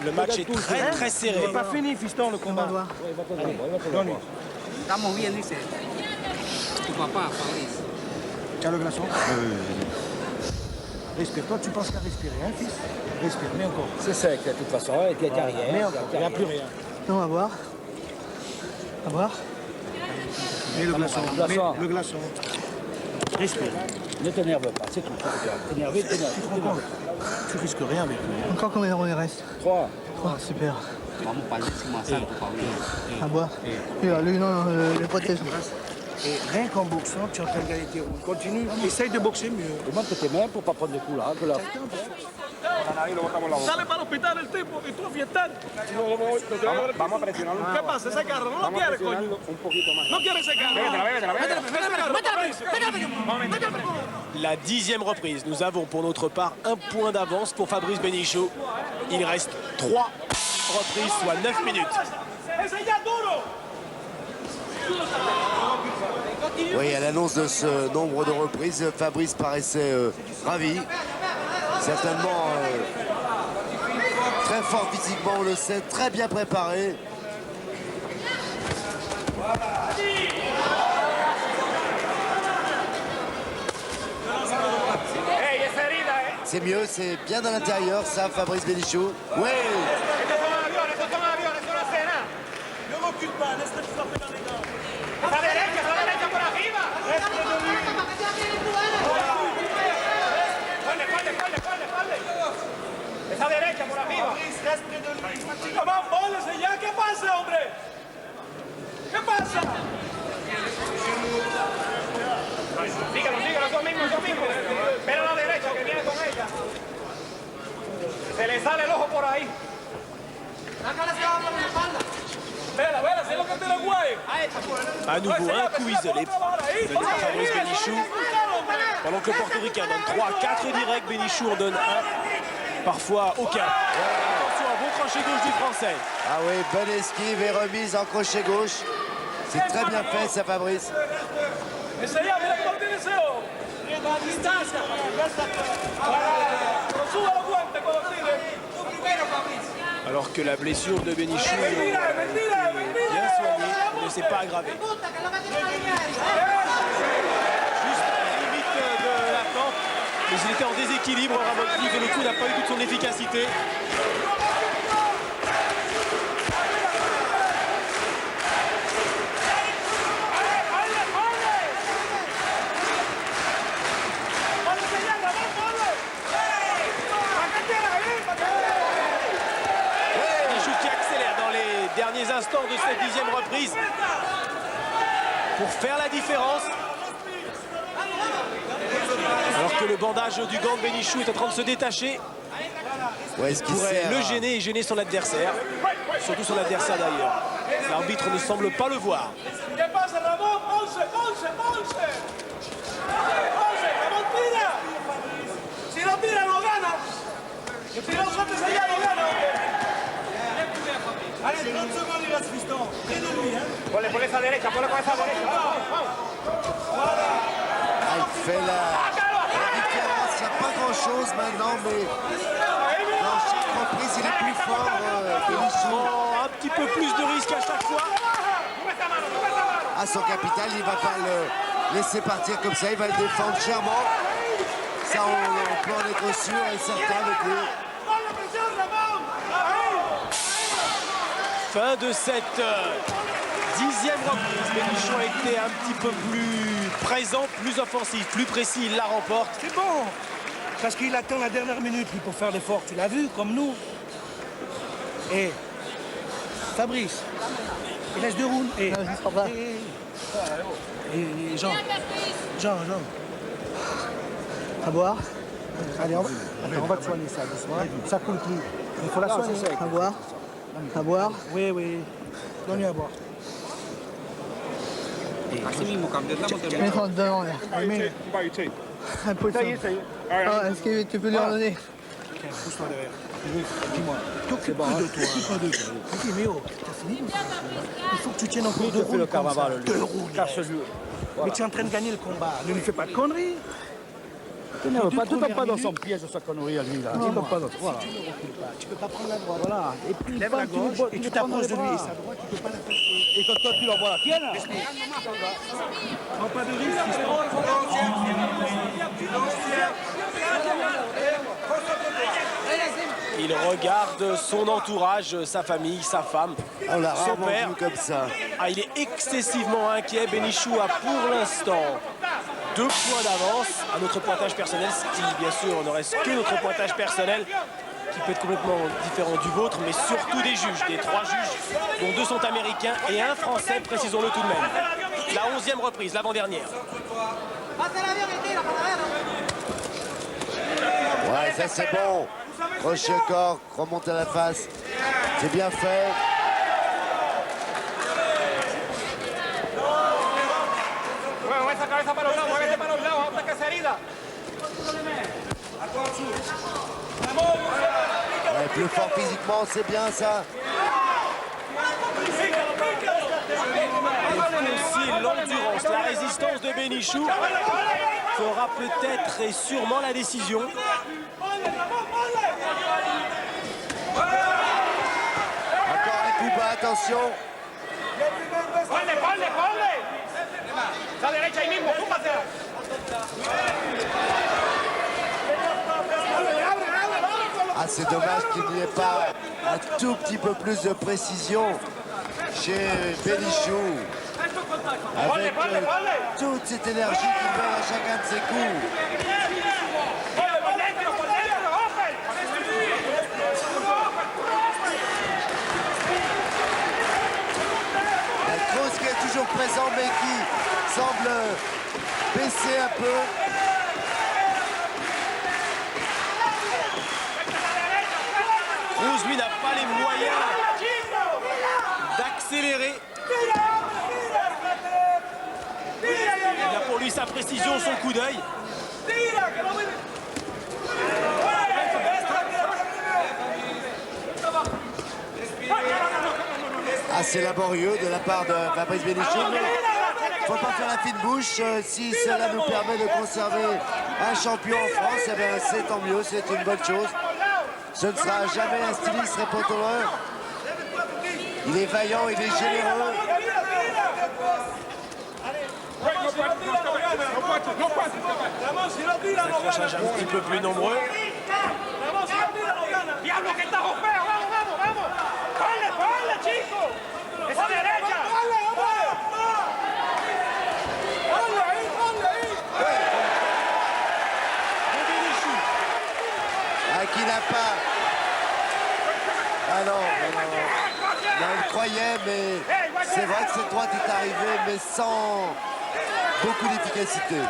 Le match est très très serré. Il n'est pas fini, fiston, le combat. Donne-lui. Estamos bien, dice. Tu papá, Fabrice. Tu as le glaçon? Respire. Toi, tu penses qu'à respirer, hein, fils? Respire, mais encore. C'est sec, de toute façon, et qu'il n'y a rien. Mais encore, il n'y a plus rien. Non, on va boire. On va boire. Mets le glaçon. glaçon. Mets le glaçon. Respire. Ne t'énerve pas, c'est tout. T'énerver, t'énerve. Tu te rends compte? Tu risques rien avec lui. Encore combien d'euros il reste? 3. 3, super. Vamos para el décimo asalto, Fabrice. À boire. Lui, non, le protège. Et rien qu'en boxant, tu es en train de gagner tes rounds. Continue, essaye de boxer mieux. Demande tes mains pour ne pas prendre des coups là. Que là. Sale para el hospital el tipo y tú a fiestar. Vamos a presionarlo. ¿Qué pasa? Ese carro no lo quiere, coño. Un poquito más. No quiere ese carro. La 10e reprise. Nous avons pour notre part un point d'avance pour Fabrice Bénichou. Il reste 3 reprises, soit 9 minutes. Ese ya es duro. Oui, à l'annonce de ce nombre de reprises, Fabrice paraissait ravi. Certainement très fort physiquement, on le sait, très bien préparé. C'est mieux, c'est bien dans l'intérieur, ça, Fabrice Bénichou. Oui. Esa derecha por arriba. Vamos, bólese ya. ¿Qué pasa, hombre? ¿Qué pasa? Síguelo, síguelo, eso mismo, eso mismo. Pero la derecha que viene con ella. Se le sale el ojo por ahí. Vela, vela, c'est lo que te lo guay. À nouveau, un coup isolé de Fabrice Bénichou. Pendant que le Portoricain donne 3, 4 directs, Bénichou en donne 1. Parfois aucun. Attention, un bon crochet gauche du Français. Ah oui, bonne esquive et remise en crochet gauche. C'est très bien fait, ça, Fabrice. Enseguida, mira cómo tiene ese ojo. A distancia. Suba los guantes cuando tire. Tú primero, Fabrice. Alors que la blessure de Bénichou est bien soignée, ne s'est pas aggravée. Juste à la limite de la fente, mais il était en déséquilibre, Ravolkniv, et le coup n'a pas eu toute son efficacité. Bénichou qui accélère dans les derniers instants de cette 10e reprise pour faire la différence. Alors que le bandage du gant de Bénichou est en train de se détacher, Ouais, ce qui pourrait sert le à- gêner et gêner son adversaire. Surtout son adversaire d'ailleurs. L'arbitre ne semble pas le voir. ¿Qué pasa, Ramón? Ponce, Ponce, Ponce. Ponce, Ramón tira. Si no tira, no gana. Si no sueltes allá, no gana. Allez, 30 secondes, il reste, fiston. Près de lui, hein. Ponle esa derecha, ponle con esa derecha. Ah, il fait la différence. Il n'y a pas grand-chose maintenant, mais dans chaque reprise, il est plus fort, Bénichou. Prend un petit peu plus de risques à chaque fois. À son capital, il ne va pas le laisser partir comme ça. Il va le défendre chèrement. Ça, on peut en être sûr et certain avec lui. Ponle presión, Ramón. Ahí. Fin de cette 10e reprise. Bénichou a été un petit peu plus présent, plus offensif, plus précis. Il la remporte. C'est bon. Parce qu'il attend la dernière minute lui, pour faire l'effort. Tu l'as vu, comme nous. Et Fabrice, Il reste 2 rounds. Et, Non, je ne sera pas. et Jean. Jean. À boire. Allez, on va te soigner ça doucement. Ça coule plus. Il faut la soigner. À boire. À boire. Oui. Donne-lui à boire. Mets ton dedans, là. Un peu de sang. Ah, est-ce que tu peux lui en donner? Tiens, pousse-toi derrière. Dis-moi, t'occupes plus de toi. Dis, mais oh, t'as fini? Il faut que tu tiennes encore 2 rounds comme ça. 2 rounds. Mais tu es en train de gagner le combat. Ne lui fais pas de conneries. Tu ne tombes pas dans son piège, sa connerie à lui là. Tu ne tombes pas dans voilà. Tu peux pas prendre la droite. Voilà. Et puis Lève la gauche et tu t'approches de lui. Et sa droite, tu peux pas la faire. Et quand toi tu l'envoies là, tiens là. Prends pas de risque. Il regarde son entourage, sa famille, sa femme, On l'a son rarement père. vu comme ça. Ah, il est excessivement inquiet. Benichou a pour l'instant 2 points d'avance à notre pointage personnel, ce qui, bien sûr, ne reste que notre pointage personnel, qui peut être complètement différent du vôtre, mais surtout des juges, des 3 juges, dont 2 sont américains et 1 français, précisons-le tout de même. La 11e reprise, l'avant-dernière. Ouais, ça c'est bon. Crochet corps, remonte à la face. C'est bien fait. Mueve esa cabeza para los lados, muévete para los lados, hasta que se herida. Ouais, plus fort physiquement, c'est bien ça. Aussi l'endurance, la résistance de Benichou fera peut-être et sûrement la décision. Encore un coup bas, attention. ¡Ponle! ¡La derecha ahí mismo, túmbasela! Ah, c'est dommage qu'il n'y ait pas un tout petit peu plus de précision chez Benichou. Avec toute cette énergie qu'il met à chacun de ses coups. Kroos qui est toujours présent mais qui semble baisser un peu. Kroos, lui, n'a pas les moyens d'accélérer. Il a pour lui sa précision, son coup d'œil. Assez laborieux de la part de Fabrice Benichou. Il ne faut pas faire la fine bouche. Si cela nous permet de conserver un champion en France, eh bien, c'est tant mieux, c'est une bonne chose. Ce ne sera jamais un styliste répondeur. Il est vaillant, il est généreux. Accrochage un petit peu plus nombreux. ¡Diablo, que está feo! ¡Vamos! ¡Ponle, chico! ¡Esa derecha! Ah, qui n'a pas... Ah non. Non, il croyait, mais c'est vrai que cette droite est arrivée, mais sans beaucoup d'efficacité.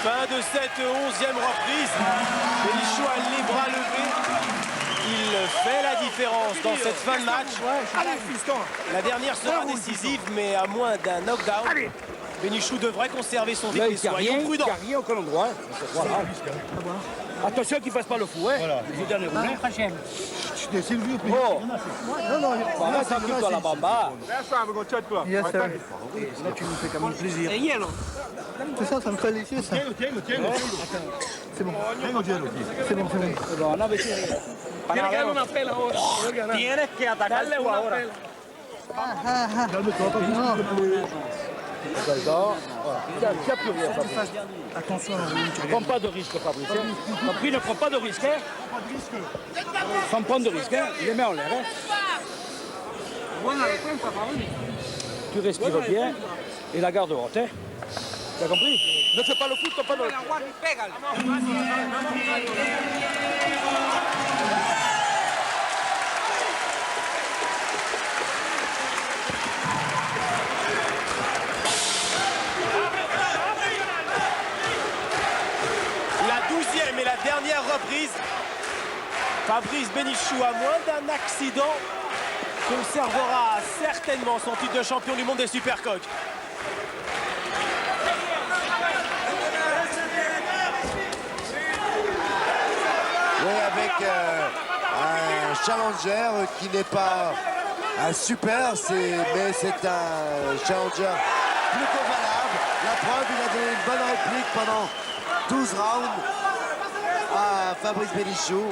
Fin de cette 11e reprise. Benichou a les bras levés. Il fait la différence dans cette fin de match. La dernière sera décisive, mais à moins d'un knockdown. Benichou devrait conserver son rythme et soyons prudents. Il n'y a rien aucun endroit. Voilà. Attention qu'il ne fasse pas le fou. Hein. Voilà. Le dernier round. Oh. Voilà, ça occupe toi la bamba. Yes, sir. Là, tu nous fais quand même plaisir. Tout ça, ça me colle les yeux, ça. C'est bon. C'est bon. On avait tiré. Tiene que darle una pela ahora. Tienes que atacarle ahora. Non. Il n'y a plus rien, Fabrice. Attention, Ne prends pas de risque, Fabrice. Compris, ne prends pas de risque. Sans prendre de risque. Les mains en l'air. Tu respires bien. et la garde haute. Hein. Tu as compris? Ne fais pas le foot, pas de... La 12e et la dernière reprise. Fabrice Bénichou, à moins d'un accident, conservera certainement son titre de champion du monde des Supercoques. Oui, avec un challenger qui n'est pas un super, mais c'est un challenger plutôt valable. La preuve, il a donné une bonne réplique pendant 12 rounds à Fabrice Bénichou.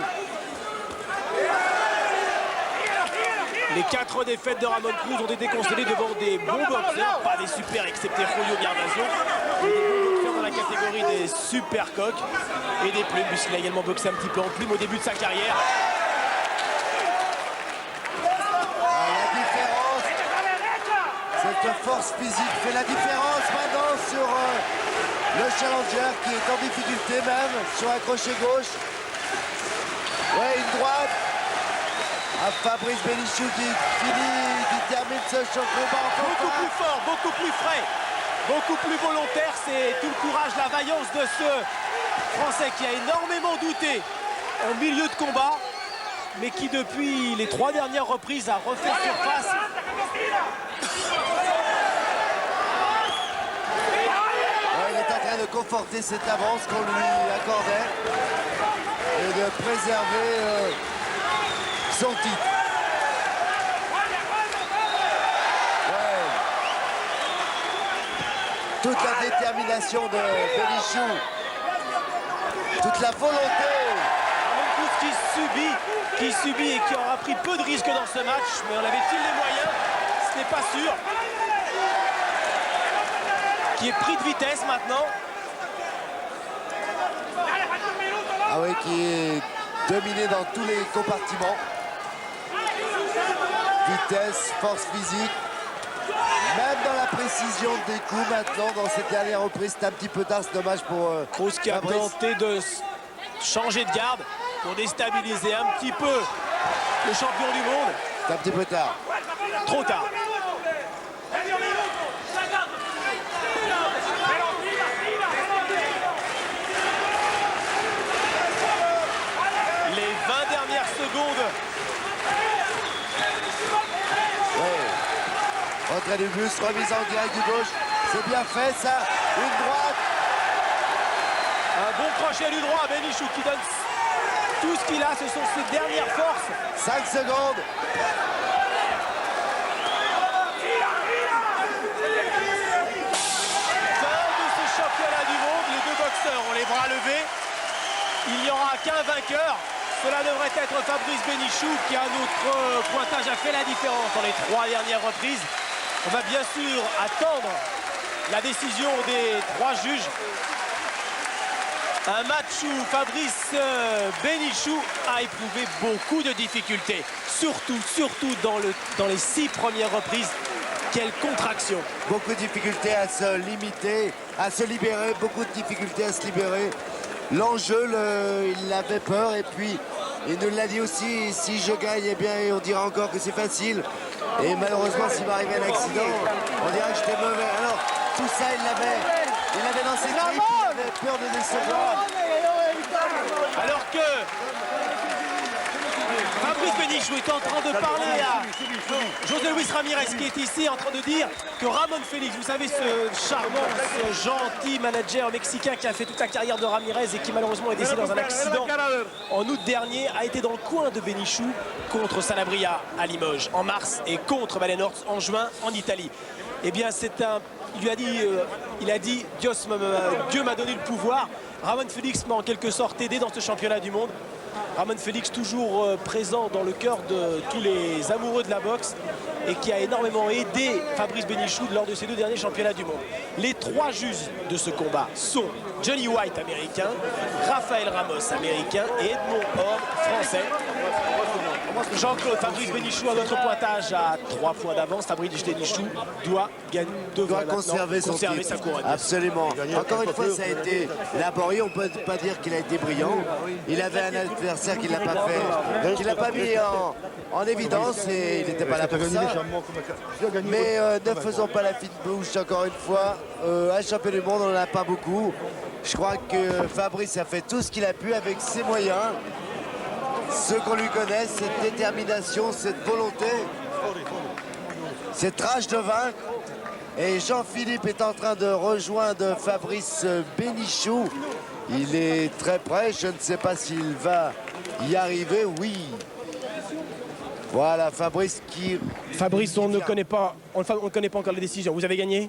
Les 4 défaites de Ramon Cruz ont été consolées devant des bons boxeurs, pas des super excepté Julio Garbazo, mais des bons boxeurs dans la catégorie des Supercoques et des plumes, puisqu'il a également boxé un petit peu en plume au début de sa carrière. La différence, cette force physique fait la différence maintenant sur le challenger qui est en difficulté même sur un crochet gauche. Ouais, une droite à Fabrice Bénichou qui termine ce combat en Beaucoup plus fort, beaucoup plus frais, beaucoup plus volontaire. C'est tout le courage, la vaillance de ce Français qui a énormément douté en milieu de combat, mais qui depuis les 3 dernières reprises a refait surface. Ouais, il est en train de conforter cette avance qu'on lui accordait et de préserver son titre. Ouais. Toute la détermination de Bénichou, toute la volonté. Qui subit et qui aura pris peu de risques dans ce match, mais en avait-il les moyens? Ce n'est pas sûr. Qui est pris de vitesse maintenant. Ah oui, qui est dominé dans tous les compartiments. Vitesse, force physique, même dans la précision des coups maintenant, dans cette dernière reprise, c'est un petit peu tard, c'est dommage pour Cruz qui a tenté de changer de garde pour déstabiliser un petit peu le champion du monde. C'est un petit peu tard. Trop tard. Les 20 dernières secondes. Entrée du bus, remise en direct du gauche. C'est bien fait ça. Une droite. Un bon crochet du droit à Bénichou qui donne tout ce qu'il a. Ce sont ses dernières forces. 5 secondes. Fin de ce championnat du monde. Les 2 boxeurs ont les bras levés. Il n'y aura qu'un vainqueur. Cela devrait être Fabrice Bénichou qui, à notre pointage, a fait la différence dans les 3 dernières reprises. On va bien sûr attendre la décision des 3 juges. Un match où Fabrice Bénichou a éprouvé beaucoup de difficultés. Surtout dans les 6 premières reprises. Quelle contraction. Beaucoup de difficultés à se limiter, à se libérer. Beaucoup de difficultés à se libérer. L'enjeu, il avait peur et puis il nous l'a dit aussi, si je gagne, eh bien, on dira encore que c'est facile. Et malheureusement, s'il m'arrivait un accident, on dirait que j'étais mauvais. Alors, tout ça, il l'avait dans ses tripes, il avait peur de décevoir. Alors que Fabrice Bénichou est en train de parler à José Luis Ramirez qui est ici en train de dire que Ramon Félix, vous savez ce charmant, ce gentil manager mexicain qui a fait toute la carrière de Ramirez et qui malheureusement est décédé dans un accident en août dernier, a été dans le coin de Bénichou contre Sanabria à Limoges en mars et contre Balenhorst en juin en Italie. Eh bien il a dit Dieu m'a donné le pouvoir. Ramon Félix m'a en quelque sorte aidé dans ce championnat du monde. Ramon Félix toujours présent dans le cœur de tous les amoureux de la boxe et qui a énormément aidé Fabrice Bénichou lors de ces 2 derniers championnats du monde. Les 3 juges de ce combat sont Johnny White, américain, Rafael Ramos, américain, et Edmond Horn, français. Jean-Claude, Fabrice Bénichou a notre pointage à 3 points d'avance. Fabrice Bénichou doit conserver son titre. Sa couronne. Absolument. Encore une fois, ça a été laborieux. On ne peut pas dire qu'il a été brillant. Il avait un adversaire qui ne l'a pas fait, qui ne l'a pas mis en évidence et il n'était pas là pour ça. Mais ne faisons pas la fine bouche, encore une fois. Un champion du monde, on n'en a pas beaucoup. Je crois que Fabrice a fait tout ce qu'il a pu avec ses moyens. Ce qu'on lui connaît, cette détermination, cette volonté, cette rage de vaincre. Et Jean-Philippe est en train de rejoindre Fabrice Bénichou. Il est très près, je ne sais pas s'il va y arriver, oui. Voilà, Fabrice qui... Fabrice, on ne connaît pas encore les décisions. Vous avez gagné?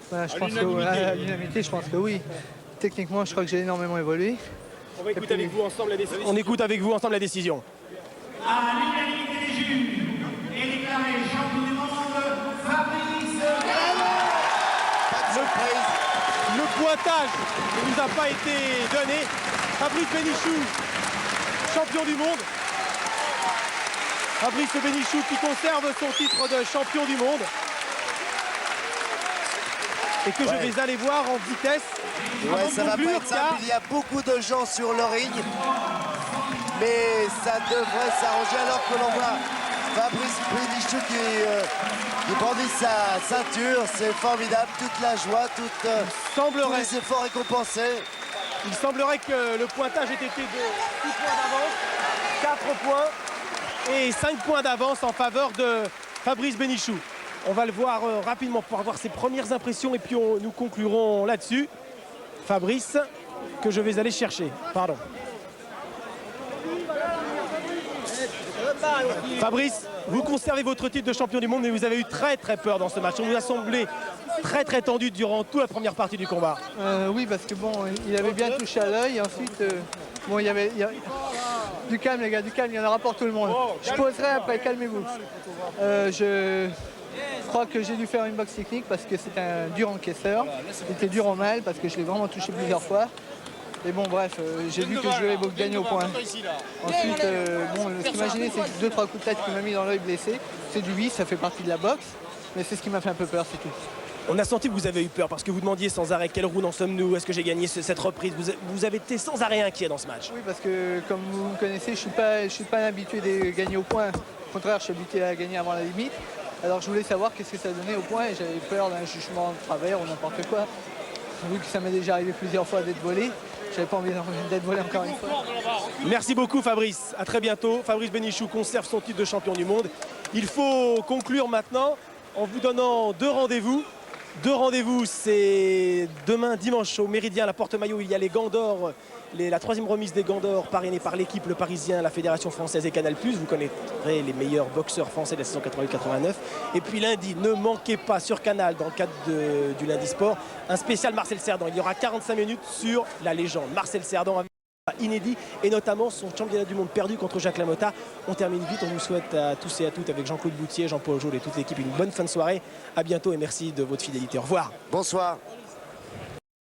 Je pense qu'à l'unanimité, je pense que oui. Techniquement, je crois que j'ai énormément évolué. On va écouter avec vous ensemble la décision. On écoute avec vous ensemble la décision. À l'unanimité des juges, est déclaré champion du monde Fabrice. Le pointage ne nous a pas été donné. Fabrice Bénichou, champion du monde. Fabrice Bénichou qui conserve son titre de champion du monde. Et que je vais aller voir en vitesse. Ouais, ça va pas être simple. Il y a beaucoup de gens sur le ring. Mais ça devrait s'arranger alors que l'on voit Fabrice Bénichou qui brandit sa ceinture. C'est formidable. Toute la joie, tous les efforts récompensés. Il semblerait que le pointage ait été de 6 points d'avance, 4 points et 5 points d'avance en faveur de Fabrice Bénichou. On va le voir rapidement pour avoir ses premières impressions et puis nous conclurons là-dessus. Fabrice, que je vais aller chercher. Pardon. Fabrice, vous conservez votre titre de champion du monde, mais vous avez eu très peur dans ce match. On vous a semblé très tendu durant toute la première partie du combat. Oui, parce que bon, il avait bien touché à l'œil. Ensuite, bon, il y a... Du calme, les gars, du calme, il y en aura pour tout le monde. Je poserai après, calmez-vous. Je crois que j'ai dû faire une boxe technique parce que c'est un dur encaisseur. Il était dur au mal parce que je l'ai vraiment touché plusieurs fois. Et bon, bref, j'ai vu que je devais gagner au point. Ensuite, bon, ce qui m'a gêné, c'est 2-3 coups de tête qu'il m'a mis dans l'œil blessé. C'est du vice, ça fait partie de la boxe. Mais c'est ce qui m'a fait un peu peur, c'est tout. On a senti que vous avez eu peur parce que vous demandiez sans arrêt quelle roue en sommes-nous, est-ce que j'ai gagné cette reprise. Vous avez été sans arrêt inquiet dans ce match. Oui, parce que comme vous me connaissez, je suis pas habitué de gagner au point. Au contraire, je suis habitué à gagner avant la limite. Alors je voulais savoir qu'est-ce que ça donnait au point et j'avais peur d'un jugement de travers ou n'importe quoi. Vu que ça m'est déjà arrivé plusieurs fois d'être volé, j'avais pas envie d'être volé encore une fois. Merci beaucoup Fabrice, à très bientôt. Fabrice Bénichou conserve son titre de champion du monde. Il faut conclure maintenant en vous donnant deux rendez-vous. Deux rendez-vous, c'est demain dimanche au Méridien, à la Porte-Maillot, il y a les gants d'or, la troisième remise des gants d'or parrainée par l'équipe Le Parisien, la Fédération Française et Canal+. Vous connaîtrez les meilleurs boxeurs français de la saison 88-89. Et puis lundi, ne manquez pas sur Canal, dans le cadre du Lundi Sport, un spécial Marcel Cerdan. Il y aura 45 minutes sur la légende Marcel Cerdan, inédit, et notamment son championnat du monde perdu contre Jacques Lamotta. On termine vite, on vous souhaite à tous et à toutes avec Jean-Claude Boutier, Jean-Paul Jaul et toute l'équipe une bonne fin de soirée. À bientôt et merci de votre fidélité. Au revoir. Bonsoir.